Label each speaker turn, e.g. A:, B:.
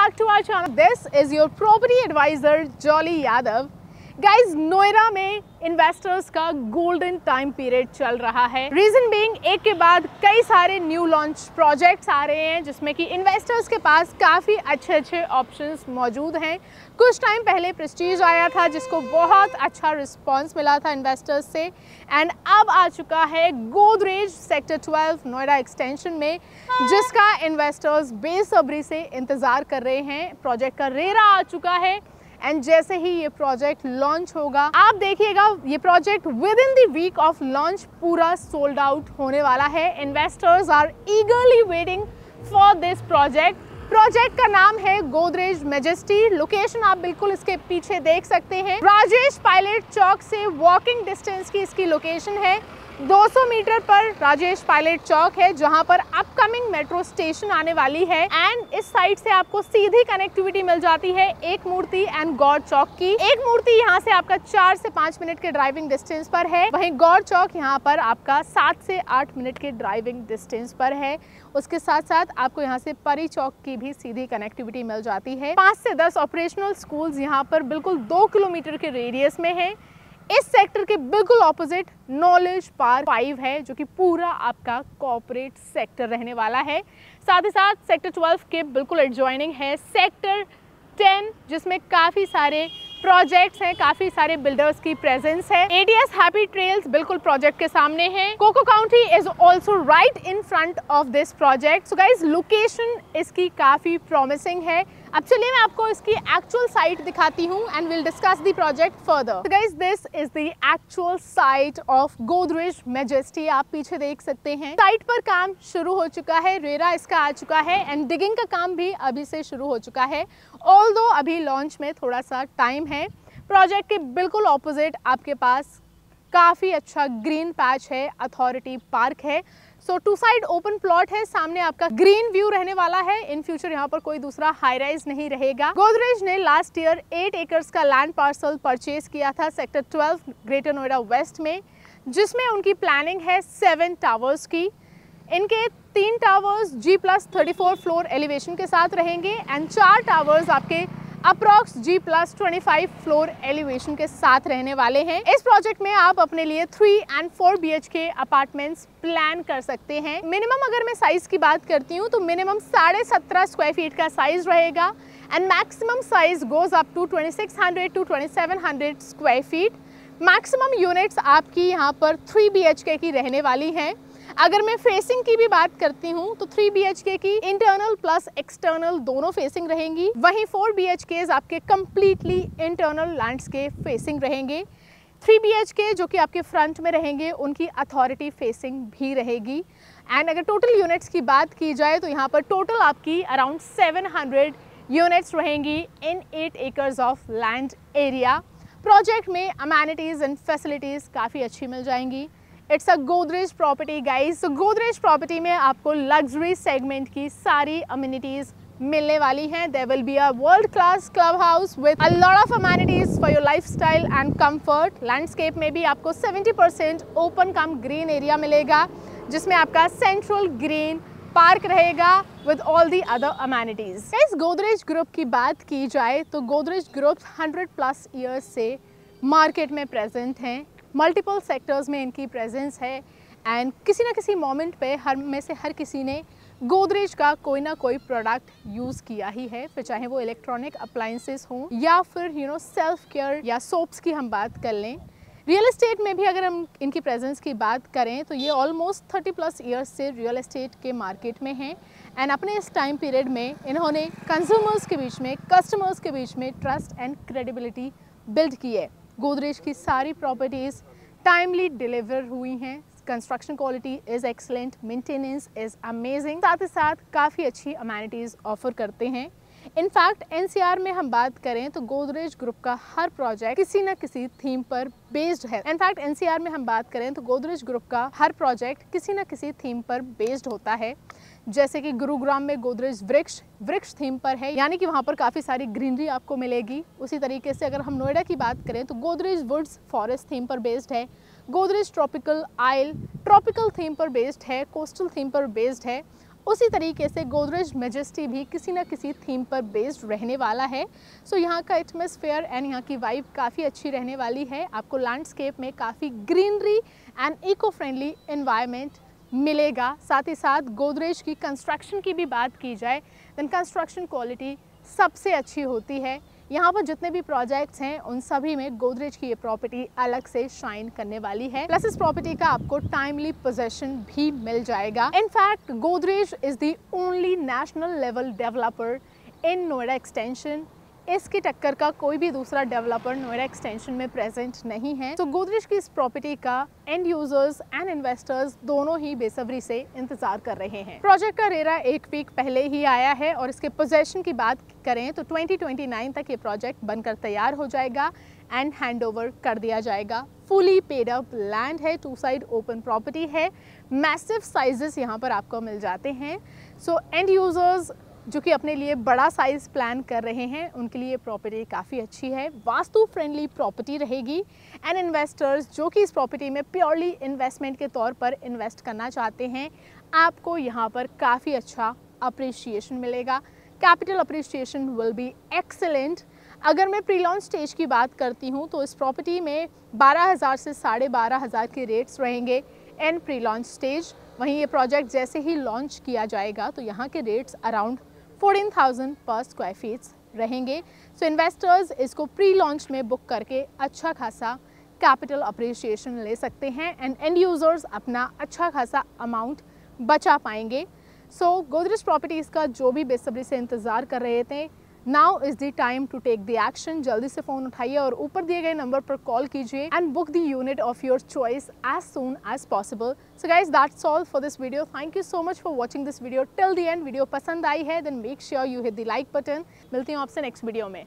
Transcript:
A: back to our channel. This is your property advisor Jolly Yadav. Guys Noida में investors का golden time period चल रहा है। Reason being एक के बाद कई सारे न्यू लॉन्च प्रोजेक्ट्स आ रहे हैं जिसमें कि इन्वेस्टर्स के पास काफ़ी अच्छे ऑप्शंस मौजूद हैं। कुछ टाइम पहले प्रेस्टीज आया था जिसको बहुत अच्छा रिस्पांस मिला था इन्वेस्टर्स से, एंड अब आ चुका है गोदरेज सेक्टर 12 नोएडा एक्सटेंशन में, जिसका इन्वेस्टर्स बेसब्री से इंतज़ार कर रहे हैं। प्रोजेक्ट का रेरा आ चुका है एंड जैसे ही ये प्रोजेक्ट लॉन्च होगा आप देखिएगा ये project within the week of launch पूरा सोल्ड आउट होने वाला है। Investors are eagerly waiting for this project का नाम है गोदरेज मैजेस्टी। लोकेशन आप बिल्कुल इसके पीछे देख सकते हैं। राजेश पायलट चौक से वॉकिंग डिस्टेंस की इसकी लोकेशन है। 200 मीटर पर राजेश पायलट चौक है जहां पर अपकमिंग मेट्रो स्टेशन आने वाली है, एंड इस साइड से आपको सीधी कनेक्टिविटी मिल जाती है एक मूर्ति एंड गौड़ चौक की। एक मूर्ति यहां से आपका 4 से 5 मिनट के ड्राइविंग डिस्टेंस पर है, वहीं गौड़ चौक यहां पर आपका 7 से 8 मिनट के ड्राइविंग डिस्टेंस पर है। उसके साथ साथ आपको यहाँ से परी चौक की भी सीधी कनेक्टिविटी मिल जाती है। 5 से 10 ऑपरेशनल स्कूल्स यहाँ पर बिल्कुल 2 किलोमीटर के रेडियस में है। इस सेक्टर के बिल्कुल ऑपोजिट नॉलेज पार्क 5 है जो कि पूरा आपका कॉर्पोरेट सेक्टर रहने वाला है। साथ ही साथ सेक्टर 12 के बिल्कुल एडजॉइनिंग है सेक्टर 10 जिसमें काफ़ी सारे प्रोजेक्ट्स हैं, काफ़ी सारे बिल्डर्स की प्रेजेंस है। एडीएस हैप्पी ट्रेल्स बिल्कुल प्रोजेक्ट के सामने है। Coco County is also right in front of this project. So guys location इसकी काफ़ी प्रॉमिसिंग है। अब चलिए मैं आपको इसकी एक्चुअल साइट दिखाती हूँ and will discuss the project further. Guys this is the actual site of Godrej majesty. आप पीछे देख सकते हैं साइट पर काम शुरू हो चुका है, रेरा इसका आ चुका है एंड डिगिंग का काम भी अभी से शुरू हो चुका है। ऑल्दो अभी लॉन्च में थोड़ा सा टाइम है। प्रोजेक्ट के बिल्कुल ऑपोजिट आपके पास काफ़ी अच्छा ग्रीन पैच है, अथॉरिटी पार्क है। सो 2 साइड ओपन प्लॉट है, सामने आपका ग्रीन व्यू रहने वाला है। इन फ्यूचर यहाँ पर कोई दूसरा हाई राइज नहीं रहेगा। गोदरेज ने लास्ट ईयर 8 एकर्स का लैंड पार्सल परचेज किया था सेक्टर 12 ग्रेटर नोएडा वेस्ट में, जिसमें उनकी प्लानिंग है 7 टावर्स की। इनके 3 टावर्स G+34 फ्लोर एलिवेशन के साथ रहेंगे एंड 4 टावर्स आपके अप्रॉक्स G+25 फ्लोर एलिवेशन के साथ रहने वाले हैं। इस प्रोजेक्ट में आप अपने लिए 3 and 4 BHK अपार्टमेंट्स प्लान कर सकते हैं। मिनिमम अगर मैं साइज की बात करती हूँ तो मिनिमम 17.5 स्क्वायर फीट का साइज रहेगा and maximum size goes up to 2600 to 2700 square feet. Maximum units आपकी यहाँ पर 3 BHK की रहने वाली हैं। अगर मैं फेसिंग की भी बात करती हूँ तो 3 BHK की इंटरनल प्लस एक्सटर्नल दोनों फेसिंग रहेंगी, वहीं 4 BHKs आपके कंप्लीटली इंटरनल लैंडस्केप फेसिंग रहेंगे। 3 BHK जो कि आपके फ्रंट में रहेंगे उनकी अथॉरिटी फेसिंग भी रहेगी। एंड अगर टोटल यूनिट्स की बात की जाए तो यहाँ पर टोटल आपकी अराउंड 700 यूनिट्स रहेंगी इन 8 acres of land area. Project में अमेनिटीज़ एंड फैसिलिटीज़ काफ़ी अच्छी मिल जाएंगी। It's a Godrej property guys. तो गोदरेज प्रॉपर्टी में आपको लग्जरी सेगमेंट की सारी अम्यूनिटीज मिलने वाली हैं। There will be a world class club house with a lot of amenities for your lifestyle and comfort. Landscape में भी आपको 70% ओपन कम ग्रीन एरिया मिलेगा जिसमें आपका सेंट्रल ग्रीन पार्क रहेगा with all the other amenities. इस गोदरेज ग्रुप की बात की जाए तो गोदरेज ग्रुप 100+ ईयर्स से मार्केट में प्रेजेंट हैं। मल्टीपल सेक्टर्स में इनकी प्रेजेंस है एंड किसी न किसी मोमेंट पे हर किसी ने गोदरेज का कोई ना कोई प्रोडक्ट यूज़ किया ही है, फिर चाहे वो इलेक्ट्रॉनिक अप्लायंसेस हों या फिर सेल्फ केयर या सोप्स की हम बात कर लें। रियल एस्टेट में भी अगर हम इनकी प्रेजेंस की बात करें तो ये ऑलमोस्ट 30+ ईयर्स से रियल एस्टेट के मार्केट में हैं एंड अपने इस टाइम पीरियड में इन्होंने कंज्यूमर्स के बीच में, कस्टमर्स के बीच में ट्रस्ट एंड क्रेडिबिलिटी बिल्ड की है। गोदरेज की सारी प्रॉपर्टीज़ टाइमली डिलीवर हुई हैं, construction quality is excellent, maintenance is amazing, साथ ही साथ काफ़ी अच्छी अमेनिटीज़ ऑफर करते हैं। इनफैक्ट एनसीआर में हम बात करें तो गोदरेज ग्रुप का हर प्रोजेक्ट किसी न किसी थीम पर बेस्ड है। इनफैक्ट एनसीआर में हम बात करें तो गोदरेज ग्रुप का हर प्रोजेक्ट किसी न किसी थीम पर बेस्ड होता है। जैसे कि गुरुग्राम में गोदरेज वृक्ष थीम पर है, यानी कि वहाँ पर काफ़ी सारी ग्रीनरी आपको मिलेगी। उसी तरीके से अगर हम नोएडा की बात करें तो गोदरेज वुड्स फॉरेस्ट थीम पर बेस्ड है। गोदरेज ट्रॉपिकल आइल ट्रॉपिकल थीम पर बेस्ड है, कोस्टल थीम पर बेस्ड है। उसी तरीके से गोदरेज मैजेस्टी भी किसी न किसी थीम पर बेस्ड रहने वाला है। सो यहाँ का एटमॉस्फेयर एंड यहाँ की वाइब काफ़ी अच्छी रहने वाली है। आपको लैंडस्केप में काफ़ी greenery and eco friendly environment मिलेगा। साथ ही साथ गोदरेज की कंस्ट्रक्शन की भी बात की जाए देन कंस्ट्रक्शन क्वालिटी सबसे अच्छी होती है। यहाँ पर जितने भी प्रोजेक्ट्स हैं उन सभी में गोदरेज की ये प्रॉपर्टी अलग से शाइन करने वाली है। प्लस इस प्रॉपर्टी का आपको टाइमली पोजेशन भी मिल जाएगा। In fact Godrej is the only national level developer in Noida extension. इसकी टक्कर का कोई भी दूसरा डेवलपर नोएडा एक्सटेंशन में प्रेजेंट नहीं है। तो गोदरेज की इस प्रॉपर्टी का एंड यूजर्स एंड इन्वेस्टर्स दोनों ही बेसब्री से इंतजार कर रहे हैं। प्रोजेक्ट का रेरा एक वीक पहले ही आया है और इसके पोजेशन की बात करें तो 2029 तक ये प्रोजेक्ट बनकर तैयार हो जाएगा एंड हैंड ओवर कर दिया जाएगा। फुली पेड अप लैंड है, 2 साइड ओपन प्रॉपर्टी है, मैसिव साइजेस यहाँ पर आपको मिल जाते हैं। सो एंड यूजर्स जो कि अपने लिए बड़ा साइज प्लान कर रहे हैं उनके लिए प्रॉपर्टी काफ़ी अच्छी है। वास्तु फ्रेंडली प्रॉपर्टी रहेगी एंड इन्वेस्टर्स जो कि इस प्रॉपर्टी में प्योरली इन्वेस्टमेंट के तौर पर इन्वेस्ट करना चाहते हैं, आपको यहाँ पर काफ़ी अच्छा अप्रिशिएशन मिलेगा। Capital appreciation will be excellent. अगर मैं प्री लॉन्च स्टेज की बात करती हूँ तो इस प्रॉपर्टी में 12,000 से 12,500 के रेट्स रहेंगे इन प्री लॉन्च स्टेज। वहीं ये प्रोजेक्ट जैसे ही लॉन्च किया जाएगा तो यहाँ के रेट्स अराउंड 14,000 पर स्क्वायर फीट्स रहेंगे। सो इन्वेस्टर्स इसको प्री लॉन्च में बुक करके अच्छा खासा कैपिटल अप्रिशिएशन ले सकते हैं एंड एंड यूजर्स अपना अच्छा खासा अमाउंट बचा पाएंगे। सो गोदरेज प्रॉपर्टीज़ का जो भी बेसब्री से इंतज़ार कर रहे थे, now is the time to take the action. जल्दी से फ़ोन उठाइए और ऊपर दिए गए नंबर पर कॉल कीजिए and book the unit of your choice as soon as possible. So guys that's all for this video. Thank you so much for watching this video till the end. Video पसंद आई है then make sure you hit the like button. मिलती हूँ आपसे next video में।